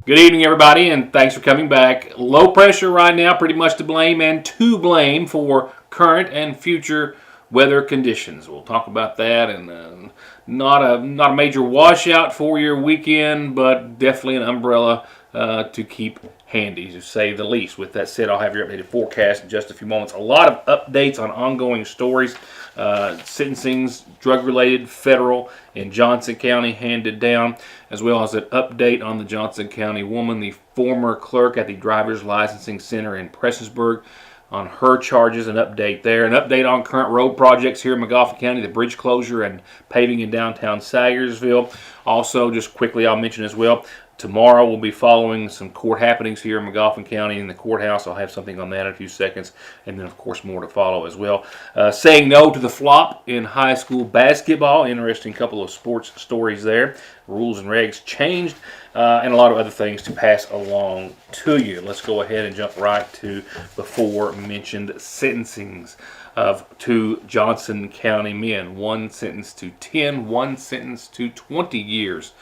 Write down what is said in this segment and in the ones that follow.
Good evening, everybody, and thanks for coming back. Low pressure right now, pretty much to blame and to blame for current and future weather conditions. We'll talk about that, and not a major washout for your weekend, but definitely an umbrella to keep handy, to say the least. With that said, I'll have your updated forecast in just a few moments. A lot of updates on ongoing stories, sentencings, drug-related, federal, in Johnson County handed down, as well as an update on the Johnson County woman, the former clerk at the Driver's Licensing Center in Prestonsburg, on her charges, an update there. An update on current road projects here in Magoffin County, the bridge closure and paving in downtown Sayersville. Also, just quickly, I'll mention as well, tomorrow we'll be following some court happenings here in Magoffin County in the courthouse. I'll have something on that in a few seconds, and then of course more to follow as well. Saying no to the flop in high school basketball. Interesting couple of sports stories there. Rules and regs changed, and a lot of other things to pass along to you. Let's go ahead and jump right to before mentioned sentencings of two Johnson County men. One sentenced to 10, one sentenced to 20 years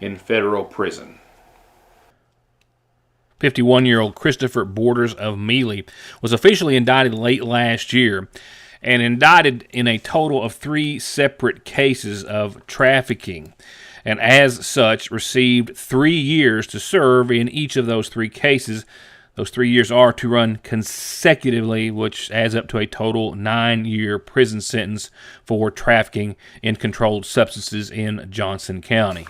in federal prison. 51-year-old Christopher Borders of Mealy was officially indicted late last year and indicted in a total of 3 separate cases of trafficking, and as such received 3 years to serve in each of those 3 cases. Those 3 years are to run consecutively, which adds up to a total 9-year prison sentence for trafficking in controlled substances in Johnson County.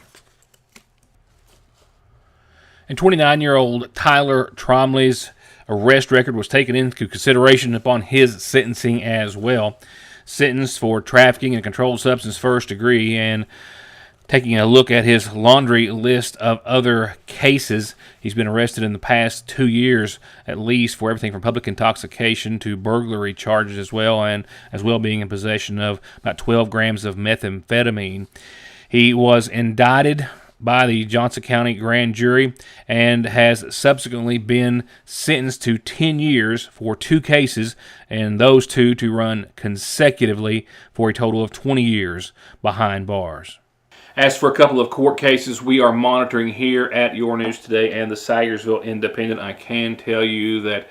And 29-year-old Tyler Tromley's arrest record was taken into consideration upon his sentencing as well. Sentenced for trafficking in a controlled substance first degree, and taking a look at his laundry list of other cases, he's been arrested in the past 2 years at least for everything from public intoxication to burglary charges as well, and as well being in possession of about 12 grams of methamphetamine. He was indicted by the Johnson County grand jury and has subsequently been sentenced to 10 years for 2 cases, and those 2 to run consecutively for a total of 20 years behind bars. As for a couple of court cases we are monitoring here at Your News Today and the Sayersville Independent, I can tell you that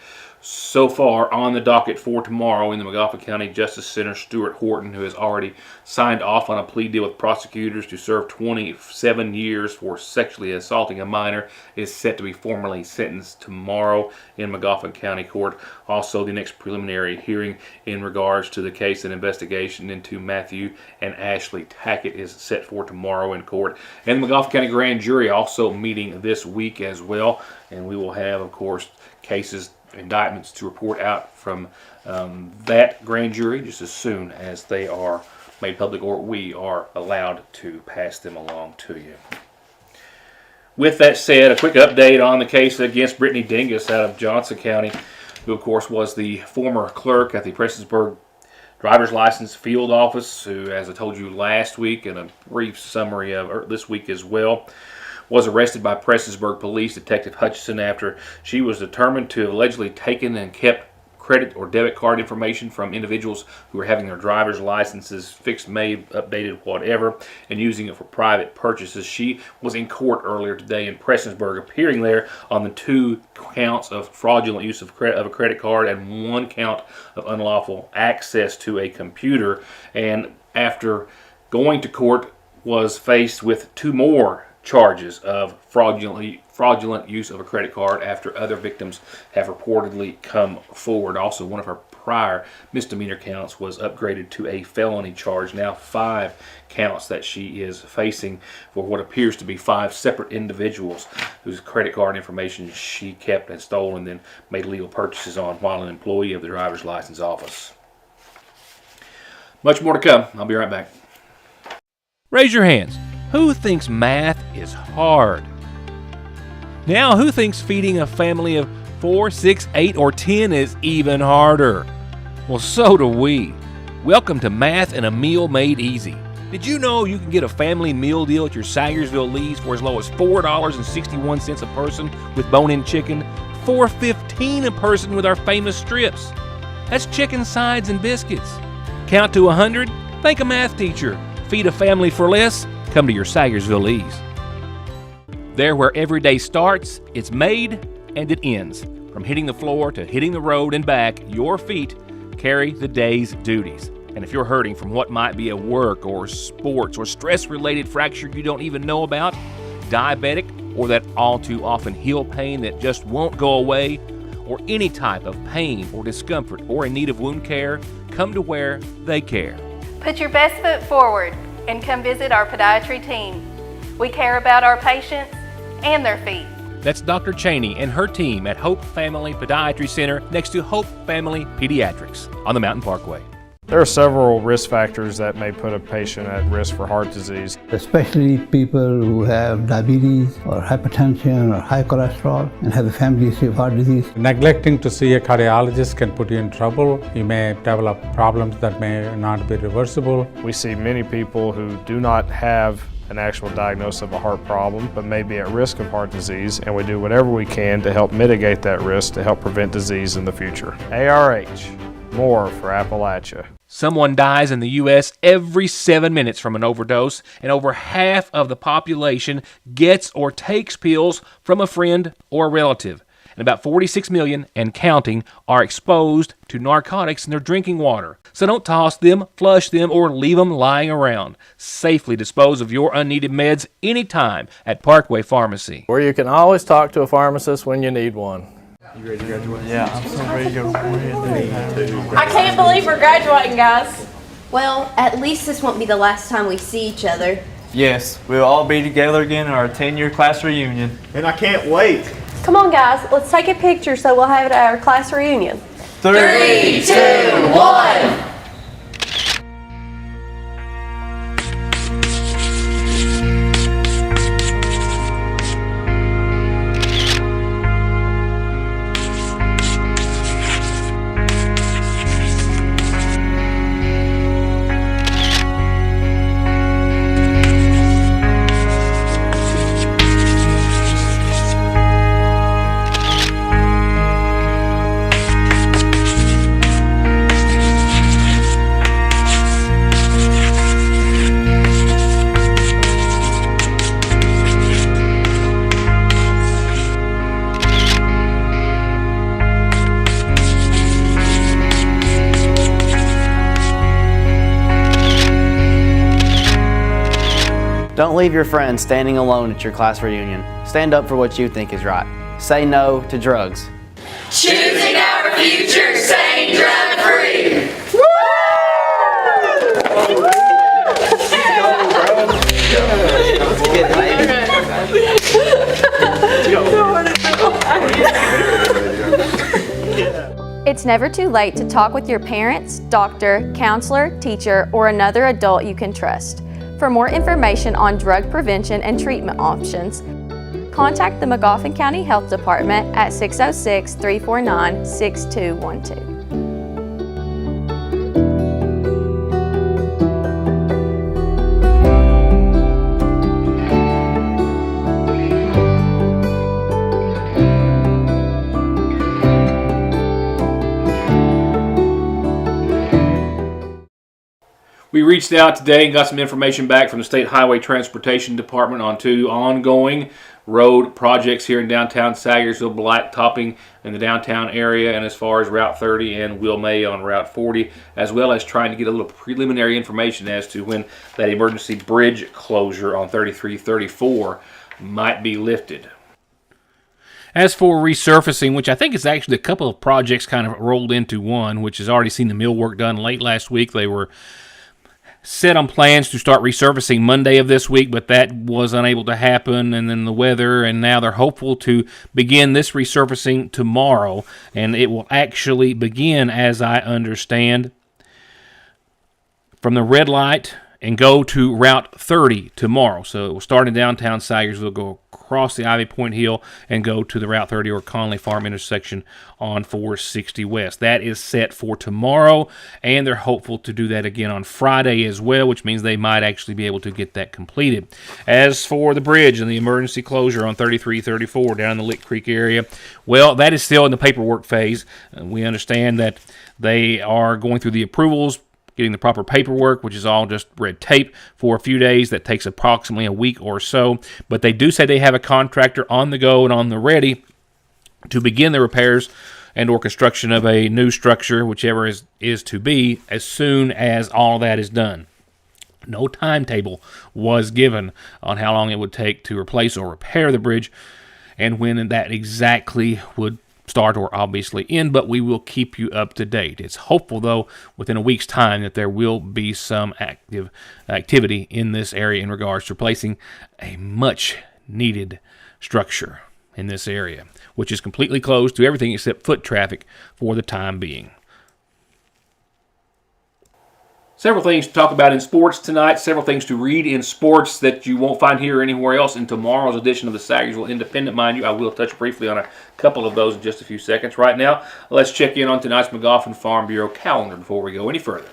so far on the docket for tomorrow in the Magoffin County Justice Center, Stuart Horton, who has already signed off on a plea deal with prosecutors to serve 27 years for sexually assaulting a minor, is set to be formally sentenced tomorrow in Magoffin County Court. Also, the next preliminary hearing in regards to the case and investigation into Matthew and Ashley Tackett is set for tomorrow in court. And the Magoffin County Grand Jury also meeting this week as well, and we will have, of course, cases, indictments to report out from that grand jury just as soon as they are made public or we are allowed to pass them along to you. With that said, a quick update on the case against Brittany Dingus out of Johnson County, who of course was the former clerk at the Prestonsburg Driver's License Field Office, who, as I told you last week in a brief summary of this week as well, was arrested by Prestonsburg Police Detective Hutchison after she was determined to have allegedly taken and kept credit or debit card information from individuals who were having their driver's licenses fixed, made, updated, whatever, and using it for private purchases. She was in court earlier today in Prestonsburg, appearing there on the 2 counts of fraudulent use of a credit card and 1 count of unlawful access to a computer, and after going to court was faced with 2 more charges of fraudulent use of a credit card after other victims have reportedly come forward. Also, one of her prior misdemeanor counts was upgraded to a felony charge. Now 5 counts that she is facing for what appears to be 5 separate individuals whose credit card information she kept and stole and then made legal purchases on while an employee of the driver's license office. Much more to come. I'll be right back. Raise your hands. Who thinks math is hard? Now, who thinks feeding a family of 4, 6, 8, or 10 is even harder? Well, so do we. Welcome to Math and a Meal Made Easy. Did you know you can get a family meal deal at your Sayersville Lee's for as low as $4.61 a person with bone-in chicken, $4.15 a person with our famous strips? That's chicken sides and biscuits. Count to 100? Thank a math teacher. Feed a family for less? Come to your Sayersville Lee's. There where every day starts, it's made and it ends. From hitting the floor to hitting the road and back, your feet carry the day's duties. And if you're hurting from what might be a work or sports or stress-related fracture you don't even know about, diabetic, or that all too often heel pain that just won't go away, or any type of pain or discomfort or in need of wound care, come to where they care. Put your best foot forward and come visit our podiatry team. We care about our patients and their feet. That's Dr. Cheney and her team at Hope Family Podiatry Center next to Hope Family Pediatrics on the Mountain Parkway. There are several risk factors that may put a patient at risk for heart disease. Especially people who have diabetes or hypertension or high cholesterol and have a family history of heart disease. Neglecting to see a cardiologist can put you in trouble. You may develop problems that may not be reversible. We see many people who do not have an actual diagnosis of a heart problem, but may be at risk of heart disease, and we do whatever we can to help mitigate that risk to help prevent disease in the future. ARH, more for Appalachia. Someone dies in the U.S. every 7 minutes from an overdose, and over half of the population gets or takes pills from a friend or a relative. And about 46 million and counting are exposed to narcotics in their drinking water. So don't toss them, flush them, or leave them lying around. Safely dispose of your unneeded meds anytime at Parkway Pharmacy. Where you can always talk to a pharmacist when you need one. You ready to graduate? Yeah, I'm so ready to go. I can't believe we're graduating, guys. Well, at least this won't be the last time we see each other. Yes, we'll all be together again in our 10-year class reunion. And I can't wait. Come on, guys. Let's take a picture so we'll have it at our class reunion. 3, 2, 1. Don't leave your friends standing alone at your class reunion. Stand up for what you think is right. Say no to drugs. Choosing our future, staying drug-free. It's never too late to talk with your parents, doctor, counselor, teacher, or another adult you can trust. For more information on drug prevention and treatment options, contact the Magoffin County Health Department at 606-349-6212. We reached out today and got some information back from the State Highway Transportation Department on two ongoing road projects here in downtown Sagersville, blacktopping in the downtown area and as far as Route 30 and Will May on Route 40, as well as trying to get a little preliminary information as to when that emergency bridge closure on 3334 might be lifted. As for resurfacing, which I think is actually a couple of projects kind of rolled into one, which has already seen the mill work done late last week. They were set on plans to start resurfacing Monday of this week, but that was unable to happen, and then the weather, and now they're hopeful to begin this resurfacing tomorrow, and it will actually begin, as I understand, from the red light and go to Route 30 tomorrow. So it will start in downtown Sagersville, go across the Ivy Point Hill, and go to the Route 30 or Conley Farm intersection on 460 West. That is set for tomorrow, and they're hopeful to do that again on Friday as well, which means they might actually be able to get that completed. As for the bridge and the emergency closure on 3334 down in the Lick Creek area, well, that is still in the paperwork phase. We understand that they are going through the approvals getting the proper paperwork, which is all just red tape for a few days. That takes approximately a week or so. But they do say they have a contractor on the go and on the ready to begin the repairs and or construction of a new structure, whichever is to be, as soon as all that is done. No timetable was given on how long it would take to replace or repair the bridge and when that exactly would start or obviously end, but we will keep you up to date. It's hopeful, though, within a week's time that there will be some activity in this area in regards to replacing a much needed structure in this area, which is completely closed to everything except foot traffic for the time being. Several things to talk about in sports tonight, several things to read in sports that you won't find here or anywhere else in tomorrow's edition of the Sagersville Independent. Mind you, I will touch briefly on a couple of those in just a few seconds. Right now, let's check in on tonight's McGoffin Farm Bureau calendar before we go any further.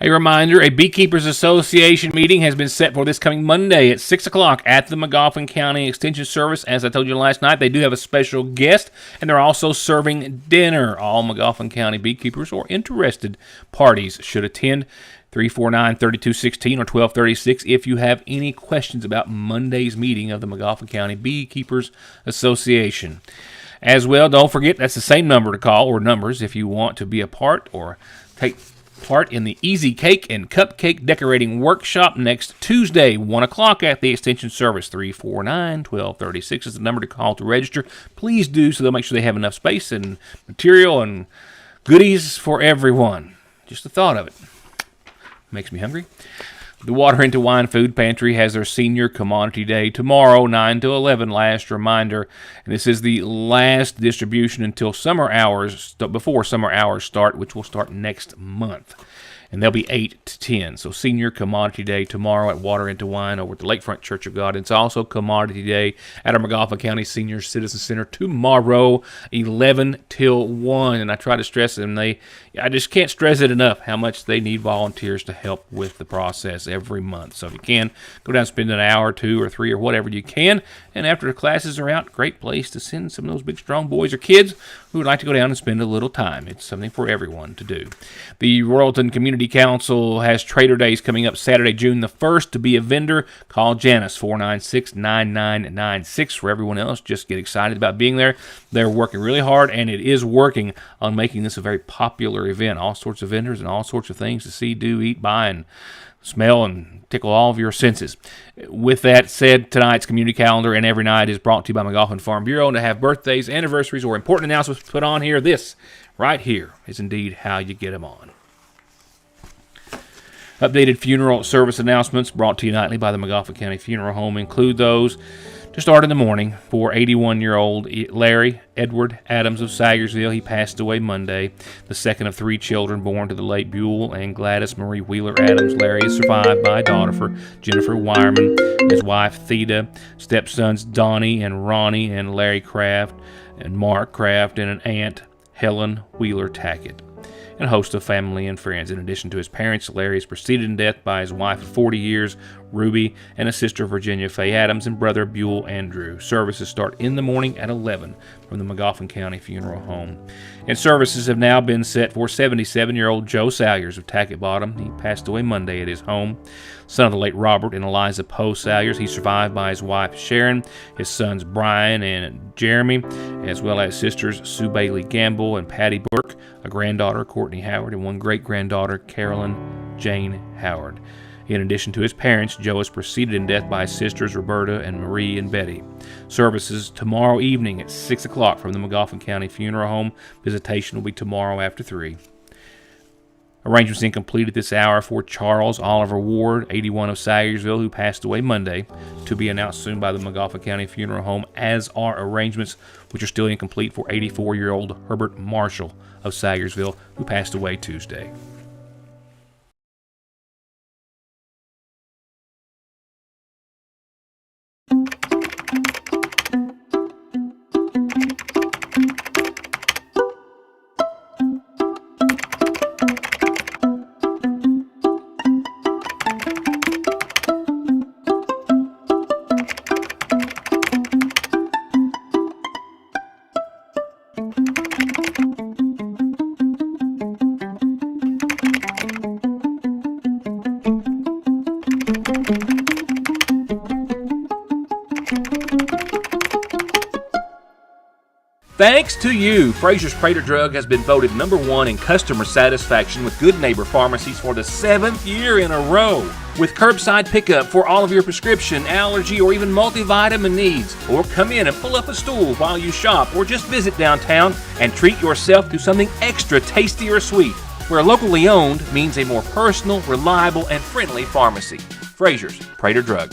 A reminder, a Beekeepers Association meeting has been set for this coming Monday at 6 o'clock at the McGoffin County Extension Service. As I told you last night, they do have a special guest, and they're also serving dinner. All McGoffin County beekeepers or interested parties should attend. 349-3216 or 1236 if you have any questions about Monday's meeting of the McGoffin County Beekeepers Association. As well, don't forget, that's the same number to call, or numbers, if you want to be a part or take part in the Easy Cake and Cupcake Decorating Workshop next Tuesday, 1 o'clock at the Extension Service. 349-1236 is the number to call to register. Please do, so they'll make sure they have enough space and material and goodies for everyone. Just the thought of it makes me hungry. The Water Into Wine Food Pantry has their Senior Commodity Day tomorrow, 9 to 11. Last reminder, and this is the last distribution until summer hours, before summer hours start, which will start next month. And they'll be 8 to 10. So Senior Commodity Day tomorrow at Water Into Wine over at the Lakefront Church of God. It's also Commodity Day at our McGoffin County Senior Citizen Center tomorrow, 11 till 1. And I try to stress them. I just can't stress it enough how much they need volunteers to help with the process every month. So if you can, go down and spend an hour or 2 or 3 or whatever you can. And after the classes are out, great place to send some of those big, strong boys or kids who would like to go down and spend a little time. It's something for everyone to do. The Royalton Community Council has Trader Days coming up Saturday, June the 1st. To be a vendor, call Janice, 496-9996. For everyone else, just get excited about being there. They're working really hard, and it is working on making this a very popular event. All sorts of vendors and all sorts of things to see, do, eat, buy, and smell and tickle all of your senses. With that said, tonight's community calendar and every night is brought to you by McGoffin Farm Bureau. And to have birthdays, anniversaries, or important announcements put on here, this right here is indeed how you get them on. Updated funeral service announcements brought to you nightly by the McGoffin County Funeral Home include those to start in the morning for 81-year-old Larry Edward Adams of Sagersville. He passed away Monday, the second of 3 children born to the late Buell and Gladys Marie Wheeler Adams. Larry is survived by a daughter for Jennifer Wireman, his wife Theda, stepsons Donnie and Ronnie and Larry Kraft and Mark Kraft, and an aunt, Helen Wheeler Tackett, and a host of family and friends. In addition to his parents, Larry is preceded in death by his wife of 40 years, Ruby, and a sister, Virginia Faye Adams, and brother, Buell Andrew. Services start in the morning at 11 from the McGoffin County Funeral Home. And services have now been set for 77-year-old Joe Salyers of Tackett Bottom. He passed away Monday at his home. Son of the late Robert and Eliza Poe Salyers. He's survived by his wife, Sharon, his sons, Brian and Jeremy, as well as sisters, Sue Bailey Gamble and Patty Burke, a granddaughter, Courtney Howard, and one great-granddaughter, Carolyn Jane Howard. In addition to his parents, Joe is preceded in death by his sisters, Roberta and Marie and Betty. Services tomorrow evening at 6 o'clock from the McGoffin County Funeral Home. Visitation will be tomorrow after 3. Arrangements incomplete at this hour for Charles Oliver Ward, 81 of Sagersville, who passed away Monday, to be announced soon by the McGoffin County Funeral Home, as are arrangements which are still incomplete for 84-year-old Herbert Marshall of Sagersville, who passed away Tuesday. Thanks to you, Frazier's Prater Drug has been voted #1 in customer satisfaction with Good Neighbor Pharmacies for the 7th year in a row. With curbside pickup for all of your prescription, allergy, or even multivitamin needs. Or come in and pull up a stool while you shop, or just visit downtown and treat yourself to something extra tasty or sweet. Where locally owned means a more personal, reliable, and friendly pharmacy. Frazier's Prater Drug.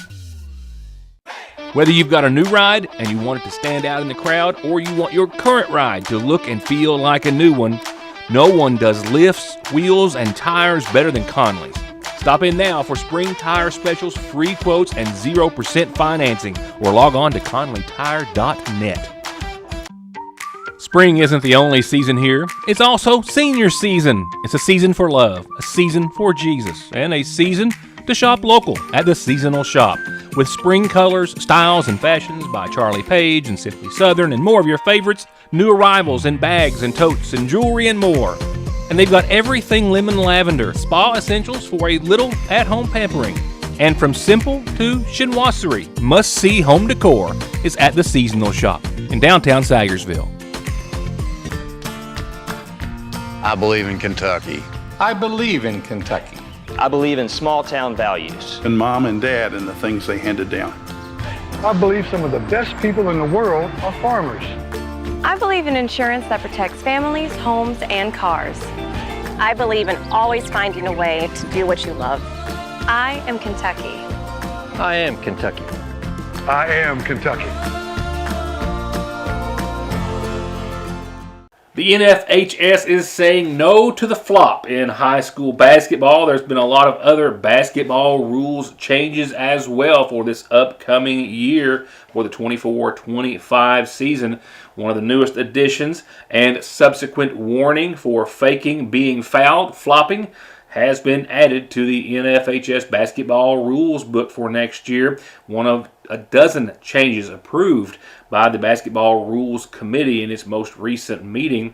Whether you've got a new ride and you want it to stand out in the crowd, or you want your current ride to look and feel like a new one, no one does lifts, wheels, and tires better than Conley's. Stop in now for spring tire specials, free quotes, and 0% financing, or log on to conleytire.net. Spring isn't the only season here. It's also senior season. It's a season for love, a season for Jesus, and a season to shop local at the Seasonal Shop. With spring colors, styles, and fashions by Charlie Page and Simply Southern, and more of your favorites, new arrivals in bags and totes and jewelry and more. And they've got everything lemon lavender, spa essentials for a little at-home pampering. And from simple to chinoiserie, must-see home decor is at the Seasonal Shop in downtown Sayersville. I believe in Kentucky. I believe in Kentucky. I believe in small-town values. And mom and dad and the things they handed down. I believe some of the best people in the world are farmers. I believe in insurance that protects families, homes, and cars. I believe in always finding a way to do what you love. I am Kentucky. I am Kentucky. I am Kentucky. The NFHS is saying no to the flop in high school basketball. There's been a lot of other basketball rules changes as well for this upcoming year for the 24-25 season. One of the newest additions and subsequent warning for faking being fouled, flopping, has been added to the NFHS basketball rules book for next year. One of a dozen changes approved by the Basketball Rules Committee in its most recent meeting.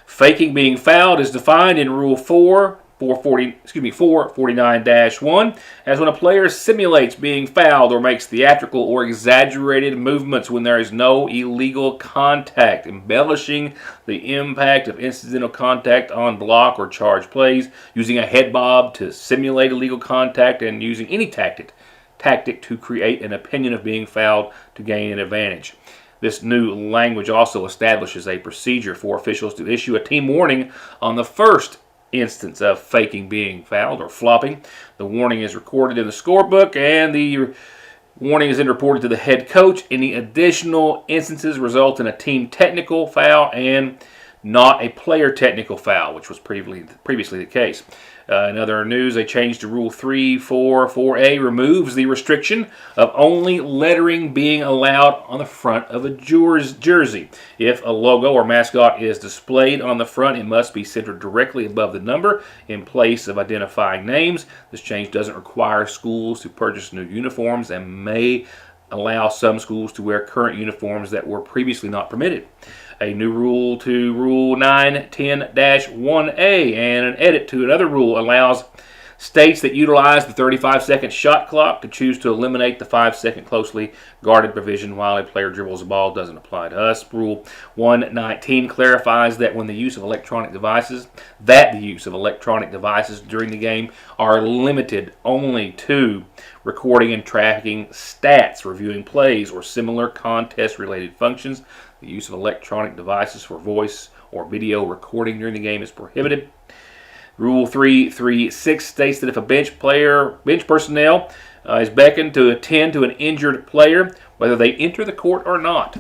Faking being fouled is defined in Rule 449-1 as when a player simulates being fouled or makes theatrical or exaggerated movements when there is no illegal contact, embellishing the impact of incidental contact on block or charge plays, using a head bob to simulate illegal contact, and using any tactic to create an opinion of being fouled to gain an advantage. This new language also establishes a procedure for officials to issue a team warning on the first instance of faking being fouled or flopping. The warning is recorded in the scorebook, and the warning is then reported to the head coach. Any additional instances result in a team technical foul and not a player technical foul, which was previously the case. In other news, a change to Rule 344A removes the restriction of only lettering being allowed on the front of a jersey. If a logo or mascot is displayed on the front, it must be centered directly above the number in place of identifying names. This change doesn't require schools to purchase new uniforms and may allow some schools to wear current uniforms that were previously not permitted. A new rule to Rule 910-1A and an edit to another rule allows states that utilize the 35-second shot clock to choose to eliminate the 5-second closely guarded provision while a player dribbles the ball. Doesn't apply to us. Rule 119 clarifies that the use of electronic devices during the game are limited only to recording and tracking stats, reviewing plays, or similar contest-related functions. The use of electronic devices for voice or video recording during the game is prohibited. Rule 336 states that if a bench personnel is beckoned to attend to an injured player, whether they enter the court or not,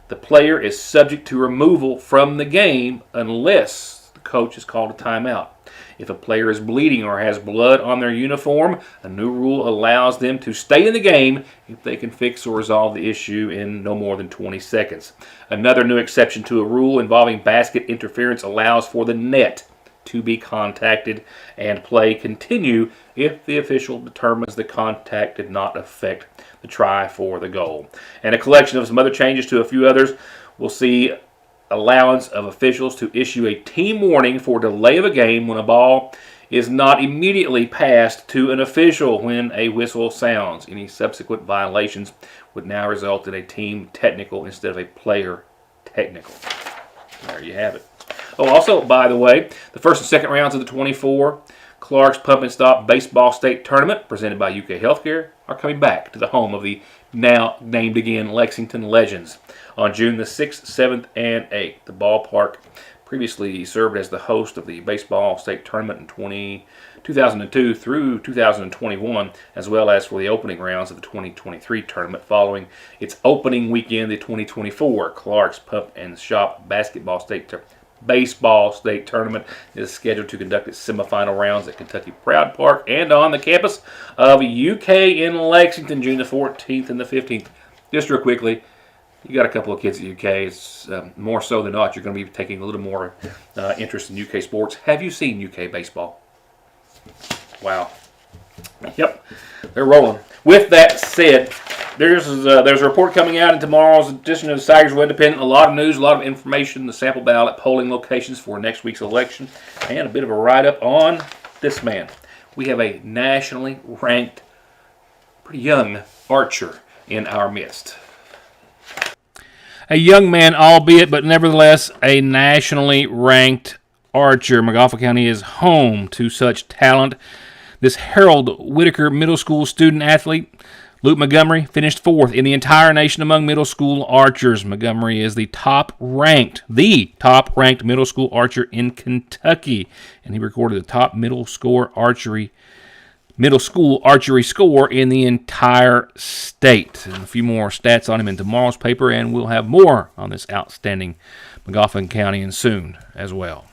the player is subject to removal from the game unless the coach has called a timeout. If a player is bleeding or has blood on their uniform, a new rule allows them to stay in the game if they can fix or resolve the issue in no more than 20 seconds. Another new exception to a rule involving basket interference allows for the net to be contacted and play continue if the official determines the contact did not affect the try for the goal. And a collection of some other changes to a few others. We'll see allowance of officials to issue a team warning for delay of a game when a ball is not immediately passed to an official when a whistle sounds. Any subsequent violations would now result in a team technical instead of a player technical. There you have it. Oh, also, by the way, the first and second rounds of the 24 Clark's Pump and Stop Baseball State Tournament, presented by UK Healthcare, are coming back to the home of the now named again Lexington Legends on June the 6th, 7th, and 8th. The ballpark previously served as the host of the Baseball State Tournament in 2002 through 2021, as well as for the opening rounds of the 2023 tournament following its opening weekend, the 2024 Clark's Pump and Shop Baseball State Tournament is scheduled to conduct its semifinal rounds at Kentucky Proud Park and on the campus of UK in Lexington, June the 14th and the 15th. Just real quickly, you got a couple of kids at UK. It's more so than not, you're going to be taking a little more interest in UK sports. Have you seen UK baseball? Wow. Yep, they're rolling. With that said, there's a report coming out in tomorrow's edition of the Tigersville Independent. A lot of news, a lot of information, the sample ballot polling locations for next week's election, and a bit of a write-up on this man. We have a nationally ranked, pretty young archer in our midst. A young man, albeit, but nevertheless a nationally ranked archer. McGoffin County is home to such talent. This Harold Whitaker Middle School student athlete, Luke Montgomery, finished 4th in the entire nation among middle school archers. Montgomery is the top-ranked middle school archer in Kentucky, and he recorded the top middle school archery score in the entire state. And a few more stats on him in tomorrow's paper, and we'll have more on this outstanding McGoffin County soon as well.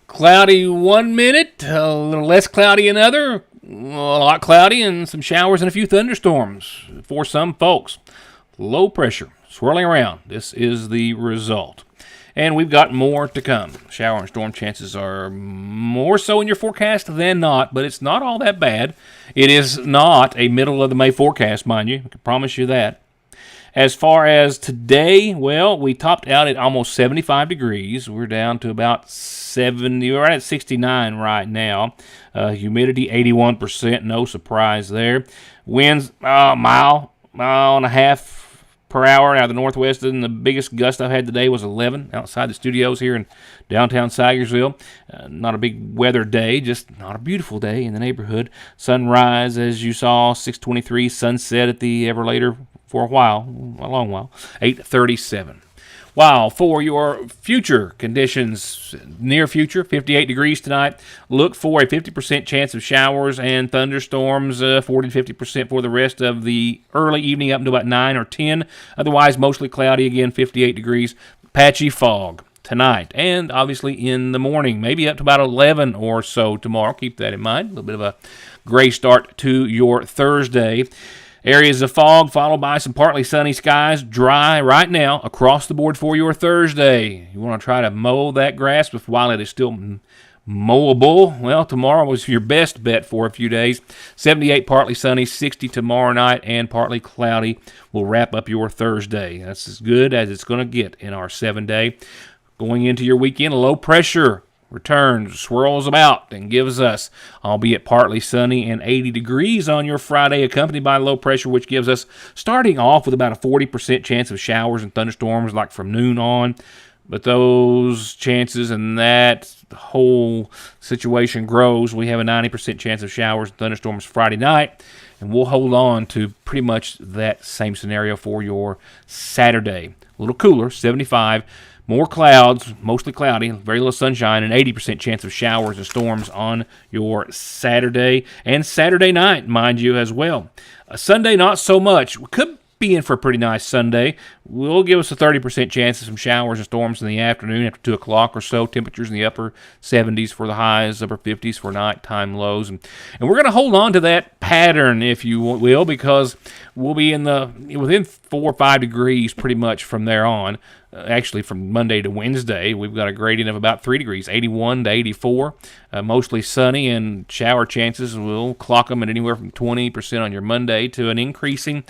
Cloudy one minute, a little less cloudy another, a lot cloudy, and some showers and a few thunderstorms for some folks. Low pressure swirling around. This is the result. And we've got more to come. Shower and storm chances are more so in your forecast than not, but it's not all that bad. It is not a middle of the May forecast, mind you. I can promise you that. As far as today, well, we topped out at almost 75 degrees. We're down to about 70. We're at 69 right now. Humidity 81%. No surprise there. Winds mile and a half per hour out of the northwest. And the biggest gust I've had today was 11 outside the studios here in downtown Tigersville. Not a big weather day, just not a beautiful day in the neighborhood. Sunrise, as you saw, 6:23. Sunset at the ever later for a long while, 8:37. Wow, for your future conditions, near future, 58 degrees tonight. Look for a 50% chance of showers and thunderstorms, 40 to 50% for the rest of the early evening up until about 9 or 10. Otherwise, mostly cloudy again, 58 degrees. Patchy fog tonight, and obviously in the morning, maybe up to about 11 or so tomorrow. Keep that in mind. A little bit of a gray start to your Thursday. Areas of fog followed by some partly sunny skies, dry right now across the board for your Thursday. You want to try to mow that grass while it is still mowable? Well, tomorrow was your best bet for a few days. 78 partly sunny, 60 tomorrow night, and partly cloudy will wrap up your Thursday. That's as good as it's going to get in our 7-day. Going into your weekend, low pressure returns, swirls about, and gives us, albeit partly sunny and 80 degrees on your Friday, accompanied by low pressure, which gives us, starting off with about a 40% chance of showers and thunderstorms like from noon on. But those chances and that whole situation grows. We have a 90% chance of showers and thunderstorms Friday night, and we'll hold on to pretty much that same scenario for your Saturday. A little cooler, 75. More clouds, mostly cloudy, very little sunshine, and 80% chance of showers and storms on your Saturday and Saturday night, mind you, as well. Sunday, not so much. We could be in for a pretty nice Sunday. Will give us a 30% chance of some showers and storms in the afternoon after 2 o'clock or so. Temperatures in the upper 70s for the highs, upper 50s for nighttime lows. And we're going to hold on to that pattern, if you will, because we'll be within 4 or 5 degrees pretty much from there on. Actually, from Monday to Wednesday, we've got a gradient of about 3 degrees, 81 to 84. Mostly sunny, and shower chances will clock them at anywhere from 20% on your Monday to an increasing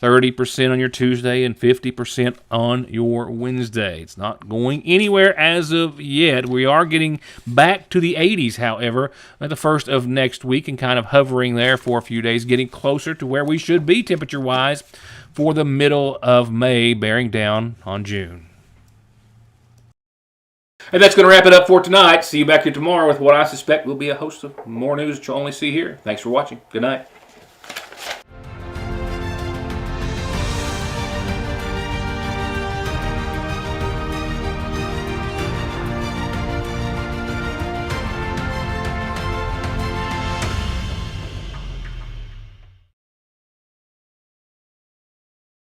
30% on your Tuesday and 50% on your Wednesday. It's not going anywhere as of yet. We are getting back to the 80s, however, at the first of next week, and kind of hovering there for a few days, getting closer to where we should be temperature-wise for the middle of May, bearing down on June. And that's going to wrap it up for tonight. See you back here tomorrow with what I suspect will be a host of more news that you'll only see here. Thanks for watching. Good night.